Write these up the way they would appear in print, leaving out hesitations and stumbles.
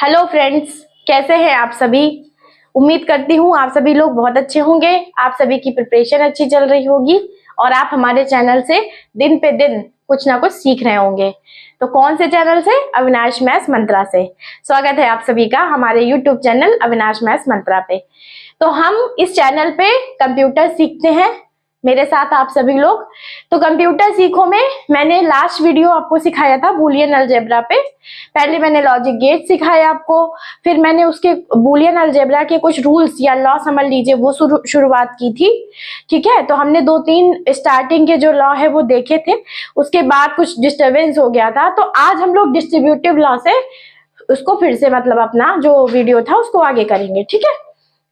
Hello friends, कैसे हैं आप सभी। उम्मीद करती हूँ आप सभी लोग बहुत अच्छे होंगे। आप सभी की प्रिपरेशन अच्छी चल रही होगी और आप हमारे चैनल से दिन पे दिन कुछ ना कुछ सीख रहे होंगे। तो कौन से चैनल से? अविनाश मैथ्स मंत्रा से। स्वागत है आप सभी का हमारे यूट्यूब चैनल अविनाश मैथ्स मंत्रा पे। तो हम इस चैनल पे कंप्यूटर सीखते हैं, मेरे साथ आप सभी लोग। तो कंप्यूटर सीखो में मैंने लास्ट वीडियो आपको सिखाया था बूलियन अलजेब्रा पे। पहले मैंने लॉजिक गेट सिखाया आपको, फिर मैंने उसके बूलियन अलजेब्रा के कुछ रूल्स या लॉ समझ लीजिए वो शुरुआत की थी। ठीक है, तो हमने 2-3 स्टार्टिंग के जो लॉ है वो देखे थे, उसके बाद कुछ डिस्टर्बेंस हो गया था। तो आज हम लोग डिस्ट्रीब्यूटिव लॉ से उसको फिर से मतलब अपना जो वीडियो था उसको आगे करेंगे। ठीक है,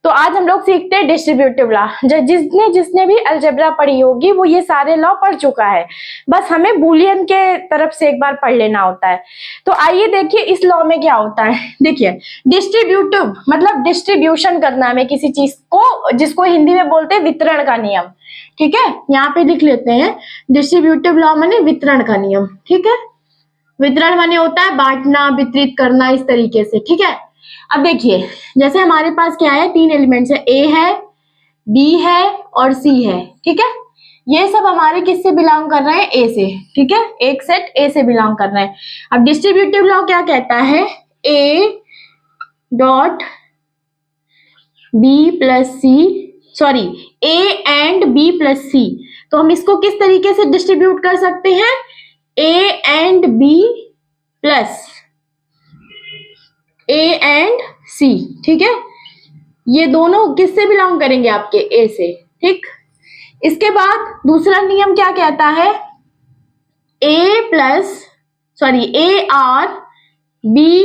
तो आज हम लोग सीखते हैं डिस्ट्रीब्यूटिव लॉ। जिसने भी अलजेब्रा पढ़ी होगी वो ये सारे लॉ पढ़ चुका है, बस हमें बूलियन के तरफ से एक बार पढ़ लेना होता है। तो आइए देखिए इस लॉ में क्या होता है। देखिए डिस्ट्रीब्यूटिव मतलब डिस्ट्रीब्यूशन करना हमें किसी चीज को, जिसको हिंदी में बोलते हैं वितरण का नियम। ठीक है, यहाँ पे लिख लेते हैं डिस्ट्रीब्यूटिव लॉ माने वितरण का नियम। ठीक है, वितरण माने होता है बांटना, वितरित करना, इस तरीके से। ठीक है, अब देखिए जैसे हमारे पास क्या है, 3 एलिमेंट्स है, ए है, बी है और सी है। ठीक है, ये सब हमारे किससे बिलोंग कर रहे हैं? ए से। ठीक है, एक सेट ए से बिलोंग कर रहे हैं। अब डिस्ट्रीब्यूटिव लॉ क्या कहता है? A dot B plus C, sorry A and B plus C. तो हम इसको किस तरीके से डिस्ट्रीब्यूट कर सकते हैं? A and B plus A and C. ठीक है, ये दोनों किससे बिलोंग करेंगे? आपके ए से। ठीक, इसके बाद दूसरा नियम क्या कहता है? A or B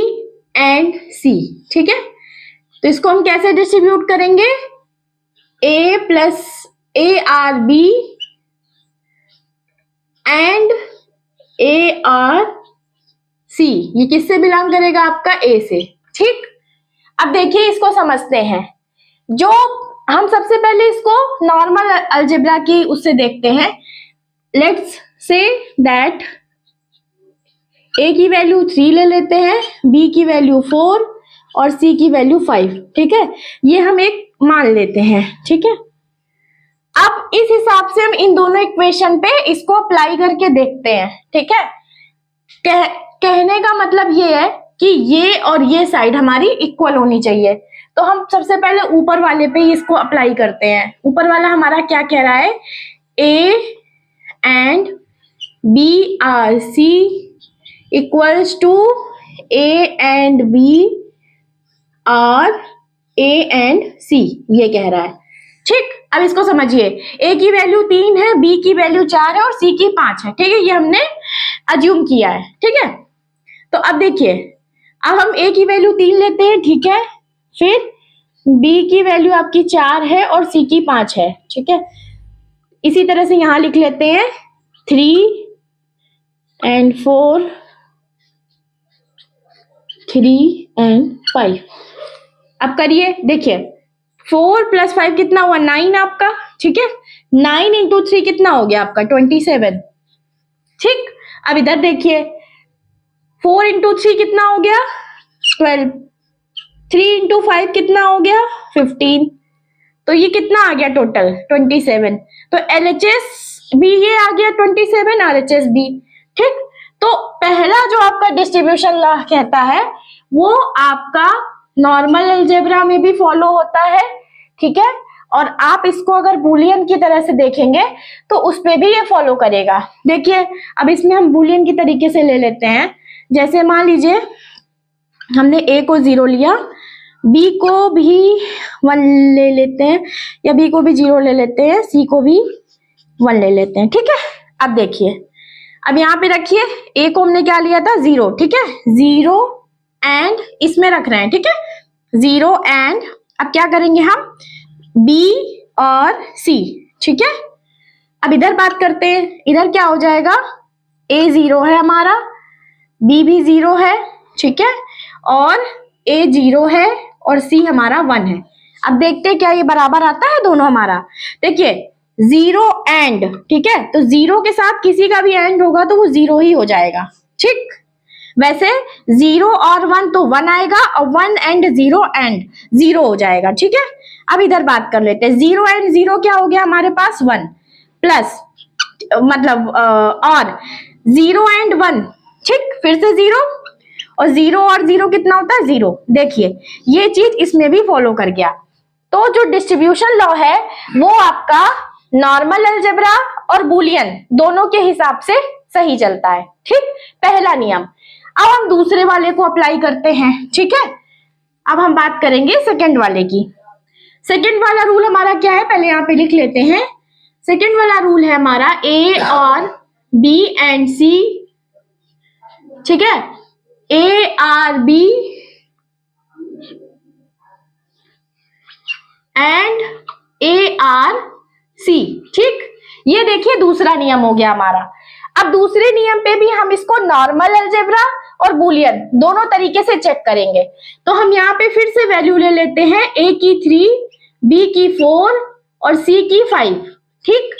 and C. ठीक है, तो इसको हम कैसे डिस्ट्रीब्यूट करेंगे? A plus A or B and A or C, ये किससे बिलोंग करेगा? आपका ए से। ठीक, अब देखिए इसको समझते हैं। जो हम सबसे पहले इसको नॉर्मल अलजेब्रा की उससे देखते हैं। लेट्स से दैट ए की वैल्यू 3 ले लेते हैं, बी की वैल्यू 4 और सी की वैल्यू 5। ठीक है, ये हम एक मान लेते हैं। ठीक है, अब इस हिसाब से हम इन दोनों इक्वेशन पे इसको अप्लाई करके देखते हैं। ठीक है, कहने का मतलब ये है कि ये और ये साइड हमारी इक्वल होनी चाहिए। तो हम सबसे पहले ऊपर वाले पे ही इसको अप्लाई करते हैं। ऊपर वाला हमारा क्या कह रहा है? A and B or C equals to A and B or A and C, ये कह रहा है। ठीक, अब इसको समझिए। ए की वैल्यू 3 है, बी की वैल्यू 4 है और सी की 5 है। ठीक है, ये हमने अज्यूम किया है। ठीक है, तो अब देखिए, अब हम ए की वैल्यू 3 लेते हैं। ठीक है, फिर बी की वैल्यू आपकी 4 है और सी की 5 है। ठीक है, इसी तरह से यहां लिख लेते हैं 3 and 4, 3 and 5। अब करिए, देखिए 4 + 5 कितना हुआ? 9 आपका। ठीक है, 9 × 3 कितना हो गया आपका? 27। ठीक, अब इधर देखिए 4 × 3 कितना हो गया? 12। 3 × 5 कितना हो गया? 15। तो ये कितना आ गया टोटल? 27। तो LHS भी ये आ गया 27, RHS भी। ठीक, तो पहला जो आपका डिस्ट्रीब्यूशन लॉ कहता है वो आपका नॉर्मल अलजेब्रा में भी फॉलो होता है। ठीक है, और आप इसको अगर बूलियन की तरह से देखेंगे तो उस पे भी ये फॉलो करेगा। देखिए अब इसमें हम बूलियन की तरीके से ले लेते हैं। जैसे मान लीजिए हमने ए को 0 लिया, बी को भी 1 ले लेते हैं, या बी को भी 0 ले लेते हैं, सी को भी 1 ले लेते हैं। ठीक है, अब देखिए, अब यहाँ पे रखिए ए को हमने क्या लिया था? 0। ठीक है, 0 एंड इसमें रख रहे हैं। ठीक है, 0 एंड अब क्या करेंगे हम? बी और सी। ठीक है, अब इधर बात करते हैं। इधर क्या हो जाएगा? ए 0 है हमारा, बी भी 0 है। ठीक है, और ए 0 है और सी हमारा 1 है। अब देखते हैं क्या ये बराबर आता है दोनों हमारा। देखिए 0 एंड, ठीक है, तो 0 के साथ किसी का भी एंड होगा तो वो 0 ही हो जाएगा। ठीक, वैसे 0 और 1 तो 1 आएगा और 1 एंड 0 हो जाएगा। ठीक है, अब इधर बात कर लेते हैं। 0 एंड 0 क्या हो गया हमारे पास 1 प्लस मतलब और 0 एंड 1, ठीक, फिर से 0 और 0 और 0 कितना होता है 0। देखिए ये चीज इसमें भी फॉलो कर गया। तो जो डिस्ट्रीब्यूशन लॉ है वो आपका नॉर्मल अलजेब्रा और बुलियन दोनों के हिसाब से सही चलता है। ठीक, पहला नियम। अब हम दूसरे वाले को अप्लाई करते हैं। ठीक है, अब हम बात करेंगे सेकंड वाले की। सेकंड वाला रूल हमारा क्या है, पहले यहाँ पे लिख लेते हैं। सेकंड वाला रूल है हमारा A और B एंड C। ठीक है, A और B एंड A और C। ठीक, ये देखिए दूसरा नियम हो गया हमारा। अब दूसरे नियम पे भी हम इसको नॉर्मल अलजेब्रा और बुलियन दोनों तरीके से चेक करेंगे। तो हम यहाँ पे फिर से वैल्यू ले लेते हैं, A की 3, B की 4 और C की 5। ठीक,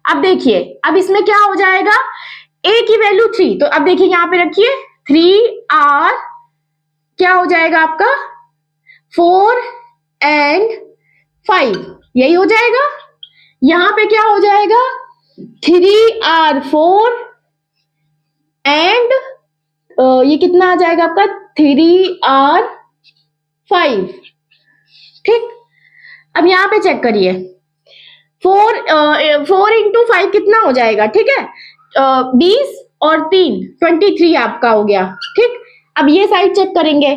अब देखिए अब इसमें क्या हो जाएगा, A की वैल्यू 3, तो अब देखिए यहाँ पे रखिए 3 और क्या हो जाएगा आपका 4 एंड 5, यही हो जाएगा। यहां पे क्या हो जाएगा 3 और 4 एंड ये कितना आ जाएगा आपका 3 और 5। ठीक, अब यहां पे चेक करिए 4 इंटू 5 कितना हो जाएगा। ठीक है, 20 और 3 23 आपका हो गया। ठीक, अब ये साइड चेक करेंगे,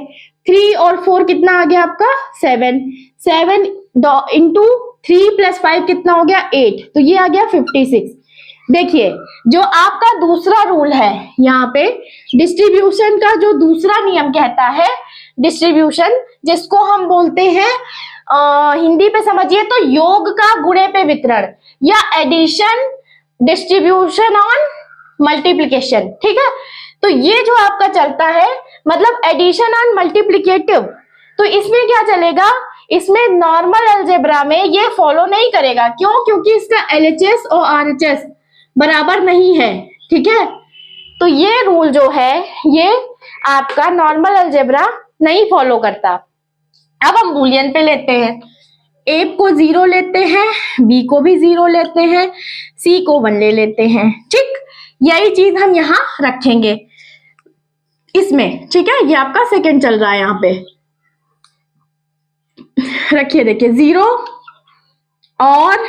3 और 4 कितना आ गया आपका 7 इंटू 3 प्लस 5 कितना हो गया 8, तो ये आ गया 56। देखिए जो आपका दूसरा रूल है यहाँ पे डिस्ट्रीब्यूशन का, जो दूसरा नियम कहता है डिस्ट्रीब्यूशन, जिसको हम बोलते हैं हिंदी पे समझिए तो योग का गुणे पे वितरण या एडिशन डिस्ट्रीब्यूशन ऑन मल्टीप्लिकेशन। ठीक है, तो ये जो आपका चलता है मतलब एडिशन ऑन मल्टीप्लिकेटिव, तो इसमें क्या चलेगा, इसमें नॉर्मल अलजेब्रा में ये फॉलो नहीं करेगा। क्यों? क्योंकि इसका LHS और RHS बराबर नहीं है। ठीक है, तो ये रूल जो है ये आपका नॉर्मल अलजेब्रा नहीं फॉलो करता। अब हम बुलियन पे लेते हैं, A को 0 लेते हैं, B को भी 0 लेते हैं, C को 1 ले लेते हैं। ठीक, यही चीज हम यहाँ रखेंगे इसमें। ठीक है, ये आपका सेकंड चल रहा है, यहाँ पे रखिए। देखिए 0 और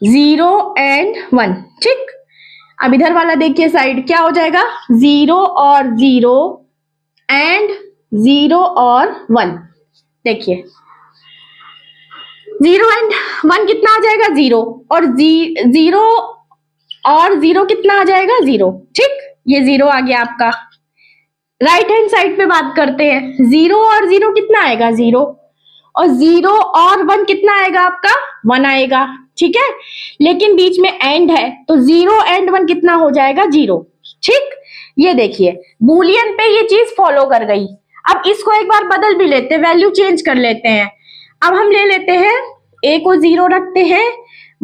0 एंड 1। ठीक, अब इधर वाला देखिए साइड क्या हो जाएगा 0 और 0 एंड 0 और 1। देखिए 0 एंड 1 कितना आ जाएगा 0 और 0 और 0 कितना आ जाएगा 0। ठीक, ये 0 आ गया आपका। राइट हैंड साइड पे बात करते हैं, 0 और 0 कितना आएगा 0 और 0 और 1 कितना आएगा आपका 1 आएगा। ठीक है, लेकिन बीच में एंड है तो 0 एंड 1 कितना हो जाएगा 0। ठीक, ये देखिए बुलियन पे ये चीज फॉलो कर गई। अब इसको एक बार बदल भी लेते हैं, वैल्यू चेंज कर लेते हैं। अब हम ले लेते हैं A को 0 रखते हैं,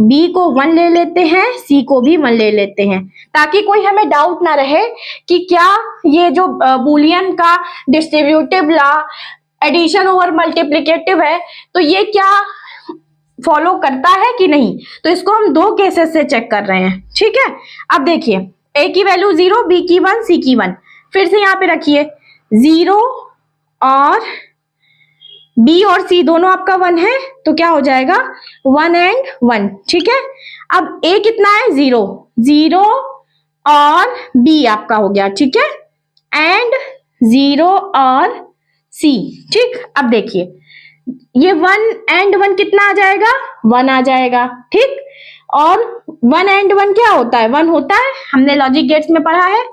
B को 1 ले लेते हैं, C को भी 1 ले लेते हैं, ताकि कोई हमें डाउट ना रहे कि क्या ये जो बुलियन का distributive law addition over multiplicative है तो ये क्या फॉलो करता है कि नहीं। तो इसको हम दो केसेस से चेक कर रहे हैं। ठीक है, अब देखिए A की वैल्यू 0, B की 1, C की 1। फिर से यहाँ पे रखिए 0 और B और C दोनों आपका 1 है तो क्या हो जाएगा 1 एंड 1। ठीक है, अब A कितना है 0, 0 और B आपका हो गया। ठीक है, एंड 0 और C। ठीक, अब देखिए ये 1 एंड 1 कितना आ जाएगा 1 आ जाएगा। ठीक, और 1 एंड 1 क्या होता है 1 होता है, हमने लॉजिक गेट्स में पढ़ा है।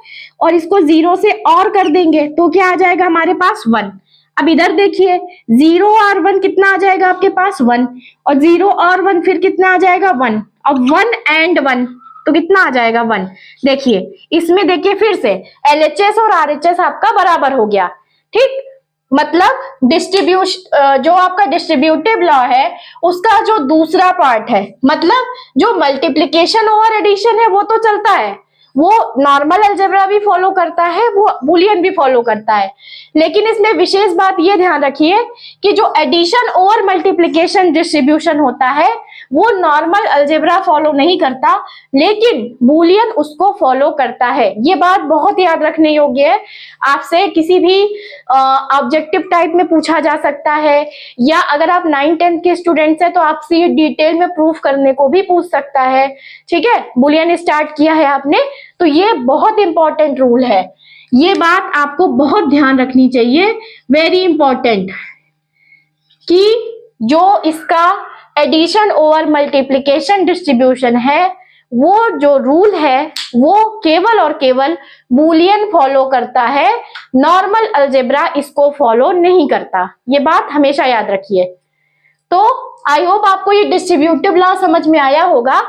और इसको 0 से और कर देंगे तो क्या आ जाएगा हमारे पास 1। अब इधर देखिए 0 और 1 कितना आ जाएगा आपके पास 1 और 0 और 1 फिर कितना आ जाएगा 1। अब 1 एंड 1 तो कितना आ जाएगा 1। देखिए इसमें देखिए फिर से LHS और RHS आपका बराबर हो गया। ठीक, मतलब डिस्ट्रीब्यूशन जो आपका डिस्ट्रीब्यूटिव लॉ है उसका जो दूसरा पार्ट है, मतलब जो मल्टीप्लिकेशन ओवर एडिशन है वो तो चलता है, वो नॉर्मल अलजेब्रा भी फॉलो करता है, वो बुलियन भी फॉलो करता है। लेकिन इसमें विशेष बात ये ध्यान रखिए कि जो एडिशन और मल्टीप्लिकेशन डिस्ट्रीब्यूशन होता है वो नॉर्मल अलजेब्रा फॉलो नहीं करता, लेकिन बुलियन उसको फॉलो करता है। ये बात बहुत याद रखने योग्य है। आपसे किसी भी ऑब्जेक्टिव टाइप में पूछा जा सकता है, या अगर आप 9-10 के स्टूडेंट्स हैं तो आपसे ये डिटेल में प्रूफ करने को भी पूछ सकता है। ठीक है, बुलियन स्टार्ट किया है आपने, तो ये बहुत इंपॉर्टेंट रूल है। ये बात आपको बहुत ध्यान रखनी चाहिए, वेरी इंपॉर्टेंट, कि जो इसका एडिशन ओवर मल्टीप्लिकेशन डिस्ट्रीब्यूशन है, वो जो रूल है वो केवल और केवल बुलियन फॉलो करता है, नॉर्मल अलजेब्रा इसको फॉलो नहीं करता। ये बात हमेशा याद रखिए। तो आई होप आपको ये डिस्ट्रीब्यूटिव लॉ समझ में आया होगा।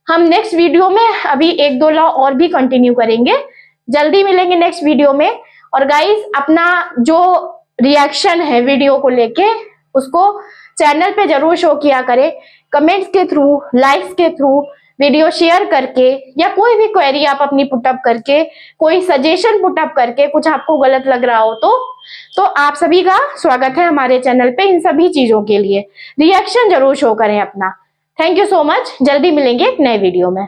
हम नेक्स्ट वीडियो में अभी 1-2 लॉ और भी कंटिन्यू करेंगे, जल्दी मिलेंगे नेक्स्ट वीडियो में। और गाइस, अपना जो रिएक्शन है वीडियो को लेके उसको चैनल पे जरूर शो किया करें, कमेंट्स के थ्रू, लाइक्स के थ्रू, वीडियो शेयर करके, या कोई भी क्वेरी आप अपनी पुटअप करके, कोई सजेशन पुटअप करके, कुछ आपको गलत लग रहा हो तो आप सभी का स्वागत है हमारे चैनल पे। इन सभी चीजों के लिए रिएक्शन जरूर शो करें अपना। थैंक यू सो मच, जल्दी मिलेंगे एक नए वीडियो में।